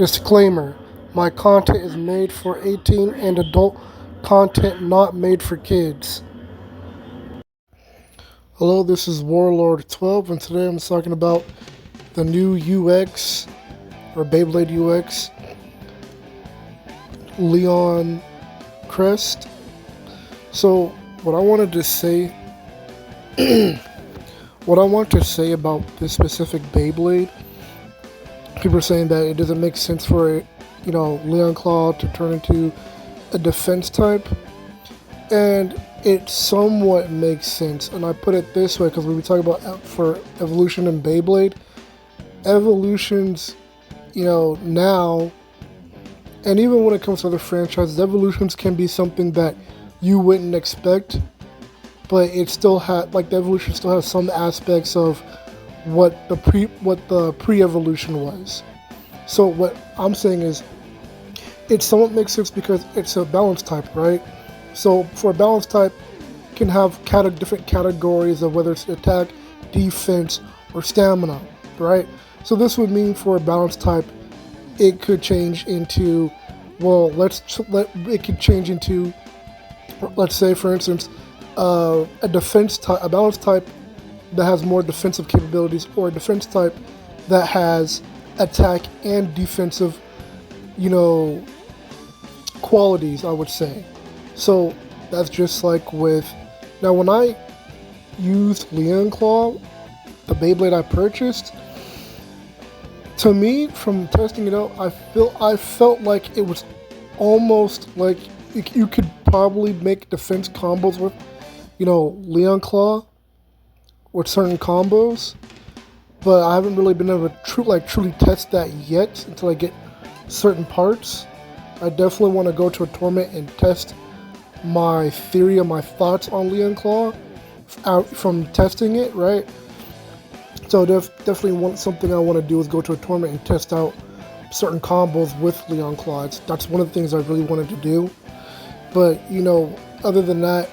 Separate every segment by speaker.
Speaker 1: Disclaimer: my content is made for 18 and adult content not made for kids. Hello, this is Warlord 12, and today I'm talking about the new UX, or Beyblade UX, Leon Crest. So, what I wanted to say, what I want to say about this specific Beyblade, people are saying that it doesn't make sense for, Leon Claw to turn into a defense type, and it somewhat makes sense. And I put it this way because when we talk about for evolution in Beyblade, evolutions, now, and even when it comes to other franchises, evolutions can be something that you wouldn't expect, but it still had, the evolution still has some aspects of what the pre-evolution was. So what I'm saying is, it somewhat makes sense because it's a balance type, right? So for a balance type, it can have different categories of whether it's attack, defense, or stamina, right? So this would mean for a balance type, it could change into, it could change into, let's say for instance, a defense type, a balance type that has more defensive capabilities, or a defense type that has attack and defensive, qualities, I would say. So that's just like with, now when I used Leon Claw, the Beyblade I purchased, to me, from testing it out, I felt like it was almost like you could probably make defense combos with, Leon Claw with certain combos, but I haven't really been able to truly test that yet until I get certain parts. I definitely want to go to a tournament and test my theory and my thoughts on Leon Claw out from testing it, right? So definitely something I want to do is go to a tournament and test out certain combos with Leon Claw. That's one of the things I really wanted to do. But, other than that,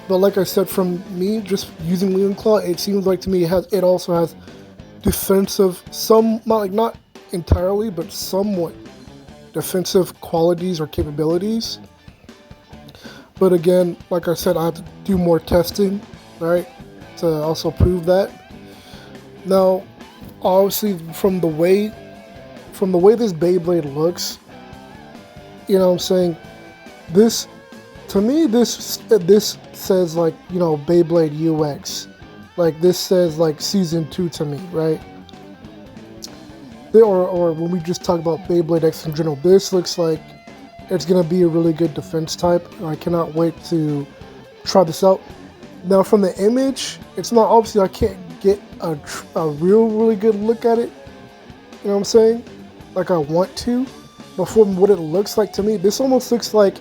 Speaker 1: but like I said, from me just using Leon Claw, it seems like to me it also has defensive, not entirely, but somewhat defensive qualities or capabilities. But again, like I said, I have to do more testing, right, to also prove that. Now, obviously, from the way this Beyblade looks, what I'm saying, this, to me, this says Beyblade UX, this says season 2 to me, right? Or when we just talk about Beyblade X in general, this looks like it's gonna be a really good defense type. I cannot wait to try this out. Now, from the image, it's not, obviously I can't get a really good look at it, you know what I'm saying, like I want to, but from what it looks like to me, this almost looks like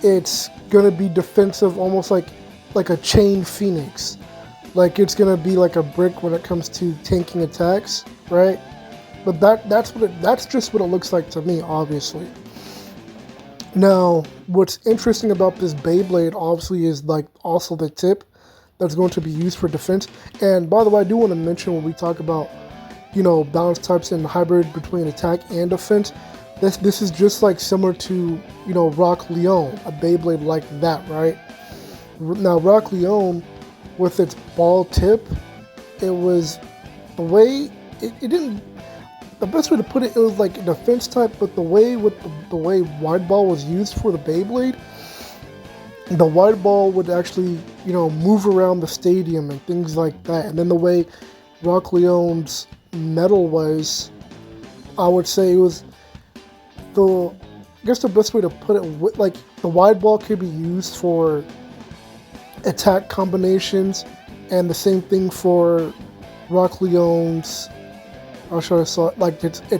Speaker 1: it's gonna be defensive, almost like a chain phoenix, like it's gonna be like a brick when it comes to tanking attacks, right? But that's just what it looks like to me, obviously. Now, what's interesting about this Beyblade, obviously, is also the tip that's going to be used for defense. And by the way, I do want to mention when we talk about, balance types and hybrid between attack and defense, this is just similar to, Rock Leon, a Beyblade like that, right? Now, Rock Leon, with its ball tip, it was the way it didn't. The best way to put it, it was like a defense type, but the way wide ball was used for the Beyblade, the wide ball would actually, move around the stadium and things like that. And then the way Rock Leon's metal was, I would say it was I guess the best way to put it, the wide ball could be used for attack combinations, and the same thing for Rock Leon's, I'll show you, it's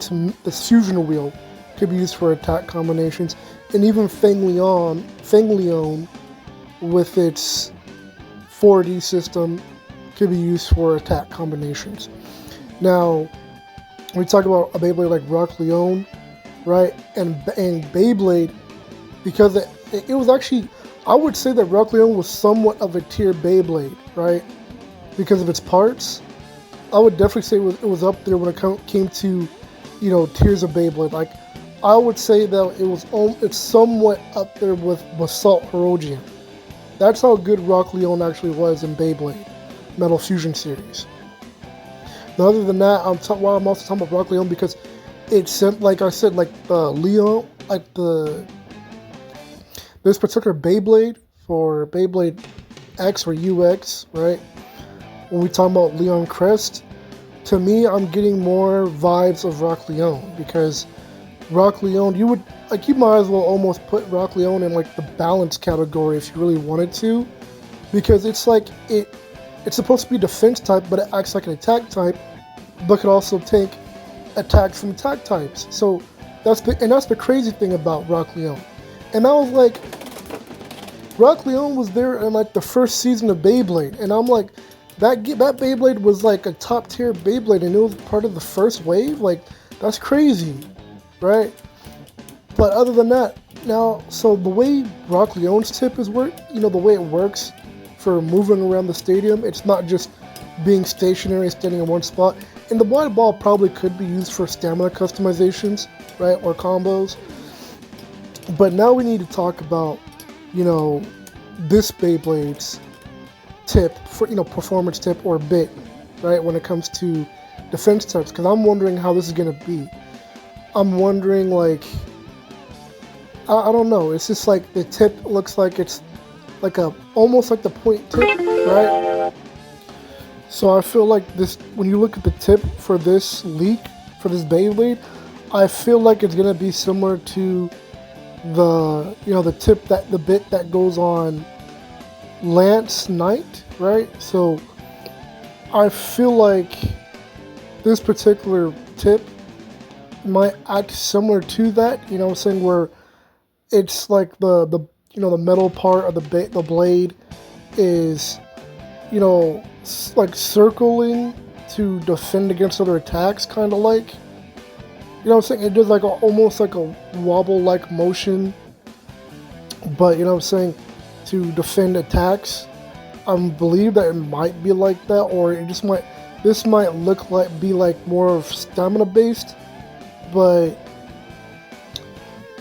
Speaker 1: the fusion wheel could be used for attack combinations, and even Feng Leon with its 4D system could be used for attack combinations. Now, when we talk about a Beyblade like Rock Leon, right, and Beyblade, because it was actually, I would say that Rock Leon was somewhat of a tier Beyblade, right, because of its parts. I would definitely say it was up there when it came to, tiers of Beyblade. Like, I would say that it's somewhat up there with Basalt Herodian. That's how good Rock Leone actually was in Beyblade Metal Fusion series. Now, other than that, I'm also talking about Rock Leone because it's, like I said, like the Leon, like this particular Beyblade for Beyblade X or UX, right? When we talk about Leon Crest, to me, I'm getting more vibes of Rock Leone because Rock Leone, you might as well almost put Rock Leone in like the balance category if you really wanted to, because it's like it's supposed to be defense type, but it acts like an attack type, but could also take attacks from attack types. So that's the crazy thing about Rock Leone. And I was like, Rock Leone was there in like the first season of Beyblade, and I'm like, that Beyblade was like a top tier Beyblade, and it was part of the first wave. Like, that's crazy, right? But other than that, now, so the way Rock Leone's tip the way it works for moving around the stadium, it's not just being stationary, standing in one spot. And the wide ball probably could be used for stamina customizations, right, or combos. But now we need to talk about, this Beyblade's tip for, performance tip or bit, right, when it comes to defense types, because I'm wondering how this is going to be. I'm wondering, like, I don't know, it's just like the tip looks like it's like almost like the point tip, right? So I feel like this, when you look at the tip for this leak, for this Beyblade, I feel like it's going to be similar to the tip, the bit that goes on Lance Knight, right? So I feel like this particular tip might act similar to that, where it's like the metal part of the blade is, like circling to defend against other attacks, kind of like, it does like almost like a wobble-like motion, but to defend attacks. I believe that it might be like that, or this might be like more of stamina based, but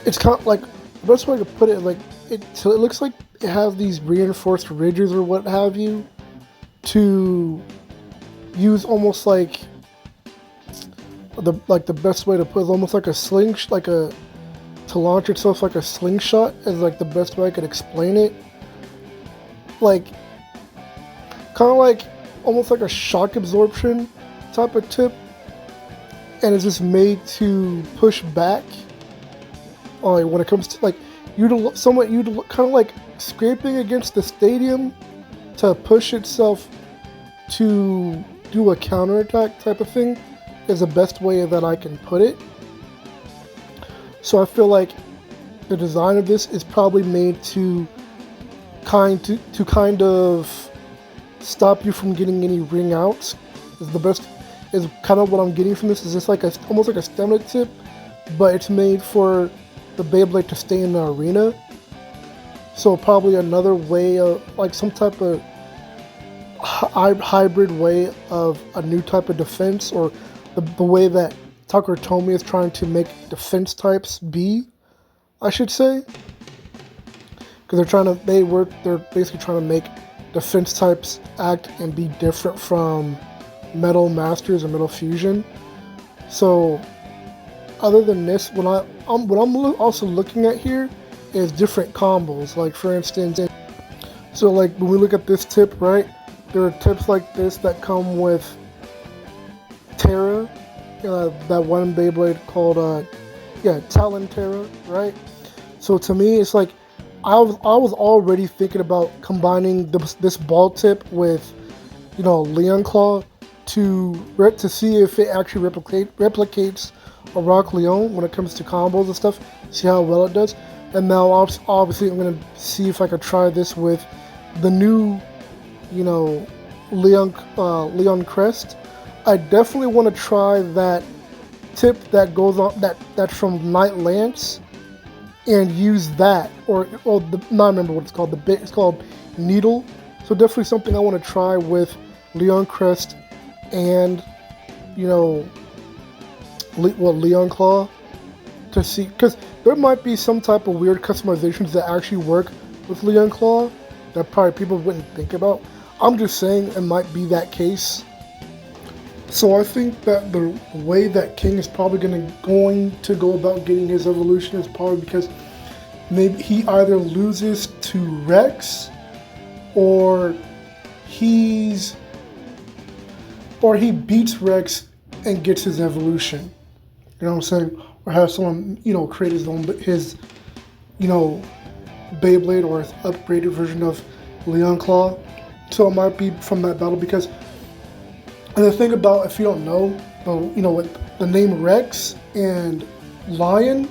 Speaker 1: it's kind of like, the best way to put it, like, so it looks like it has these reinforced ridges or what have you to use, almost like the best way to put it is almost like a to launch itself like a slingshot is like the best way I could explain it. Like, kind of like almost like a shock absorption type of tip, and it's just made to push back when it comes to like kind of like scraping against the stadium to push itself to do a counterattack type of thing is the best way that I can put it. So I feel like the design of this is probably made to kind of stop you from getting any ring outs. Is kind of what I'm getting from this. Is just like almost like a stamina tip, but it's made for the Beyblade to stay in the arena. So probably another way of like some type of hybrid way of a new type of defense, or the way that Tucker Tomy is trying to make defense types be, I should say, because they're basically trying to make defense types act and be different from Metal Masters or Metal Fusion. So other than this, what I'm also looking at here is different combos. Like, for instance, so like when we look at this tip, right, there are tips like this that come with Terra, that one Beyblade called Talon Terra, right? So to me, it's like I was already thinking about combining this ball tip with Leon Claw to see if it actually replicates a Rock Leone when it comes to combos and stuff. See how well it does. And now obviously I'm gonna see if I could try this with the new Leon Crest. I definitely want to try that tip that goes on that's from Night Lance and use that, or I remember what it's called. It's called Needle. So definitely something I want to try with Leon Crest and Leon Claw to see, because there might be some type of weird customizations that actually work with Leon Claw that probably people wouldn't think about. I'm just saying it might be that case. So I think that the way that King is probably going to go about getting his evolution is probably because maybe he either loses to Rex or he beats Rex and gets his evolution. You know what I'm saying? Or have someone, create his own Beyblade or his upgraded version of Leon Claw. So it might be from that battle because, and the thing about, if you don't know, with the name Rex and Lion,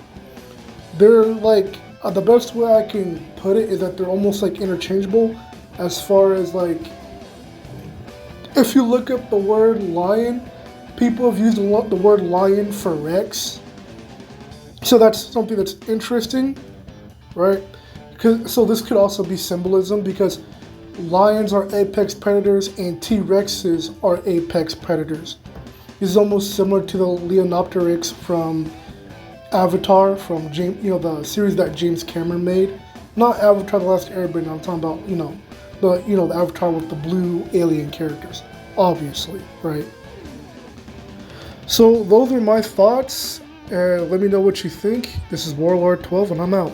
Speaker 1: they're like, the best way I can put it is that they're almost like interchangeable as far as like, if you look up the word lion, people have used the word lion for Rex. So that's something that's interesting, right? So this could also be symbolism because lions are apex predators and T-Rexes are apex predators. This is almost similar to the Leonopteryx from Avatar, from James, the series that James Cameron made. Not Avatar: The Last Airbender. I'm talking about the Avatar with the blue alien characters, obviously, right? So those are my thoughts, and let me know what you think. This is Warlord 12, and I'm out.